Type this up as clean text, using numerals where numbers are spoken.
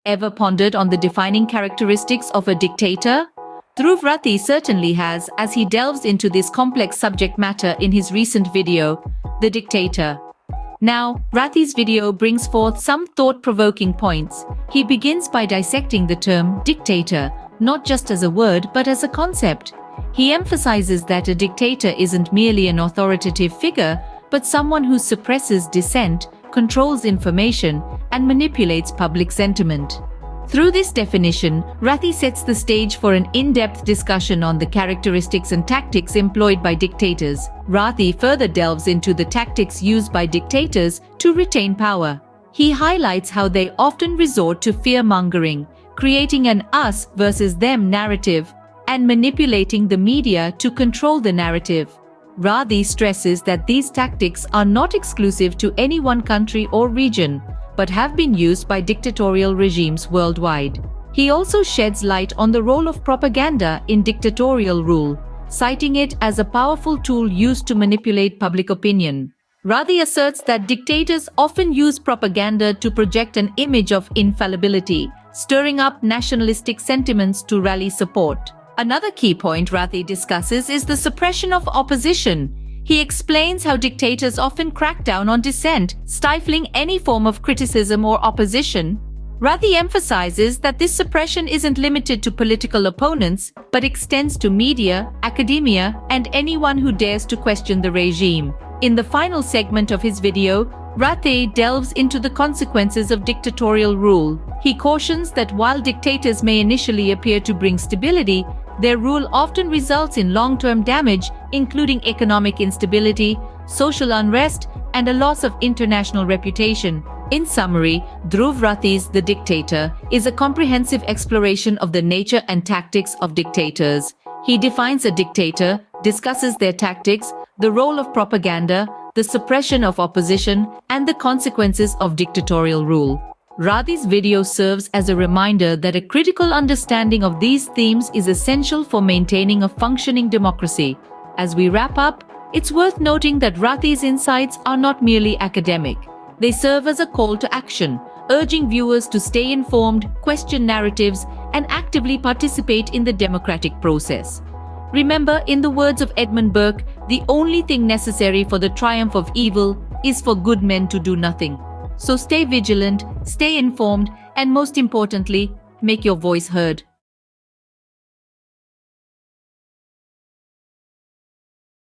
ever pondered on the defining characteristics of a dictator? Dhruv Rathee certainly has, as he delves into this complex subject matter in his recent video, The Dictator. Now, Rathee's video brings forth some thought-provoking points. He begins by dissecting the term dictator, not just as a word but as a concept. He emphasizes that a dictator isn't merely an authoritative figure, but someone who suppresses dissent, controls information, and manipulates public sentiment. Through this definition, Rathee sets the stage for an in-depth discussion on the characteristics and tactics employed by dictators. Rathee further delves into the tactics used by dictators to retain power. He highlights how they often resort to fear-mongering, creating an us versus them narrative, and manipulating the media to control the narrative. Rathee stresses that these tactics are not exclusive to any one country or region, but have been used by dictatorial regimes worldwide. He also sheds light on the role of propaganda in dictatorial rule, citing it as a powerful tool used to manipulate public opinion. Rathee asserts that dictators often use propaganda to project an image of infallibility, stirring up nationalistic sentiments to rally support. Another key point Rathee discusses is the suppression of opposition. He explains how dictators often crack down on dissent, stifling any form of criticism or opposition. Rathee emphasizes that this suppression isn't limited to political opponents, but extends to media, academia, and anyone who dares to question the regime. In the final segment of his video, Rathee delves into the consequences of dictatorial rule. He cautions that while dictators may initially appear to bring stability, their rule often results in long-term damage, including economic instability, social unrest, and a loss of international reputation. In summary, Dhruv Rathee's The Dictator is a comprehensive exploration of the nature and tactics of dictators. He defines a dictator, discusses their tactics, the role of propaganda, the suppression of opposition, and the consequences of dictatorial rule. Rathee's video serves as a reminder that a critical understanding of these themes is essential for maintaining a functioning democracy. As we wrap up, it's worth noting that Rathee's insights are not merely academic. They serve as a call to action, urging viewers to stay informed, question narratives, and actively participate in the democratic process. Remember, in the words of Edmund Burke, the only thing necessary for the triumph of evil is for good men to do nothing. So stay vigilant, stay informed, and most importantly, make your voice heard.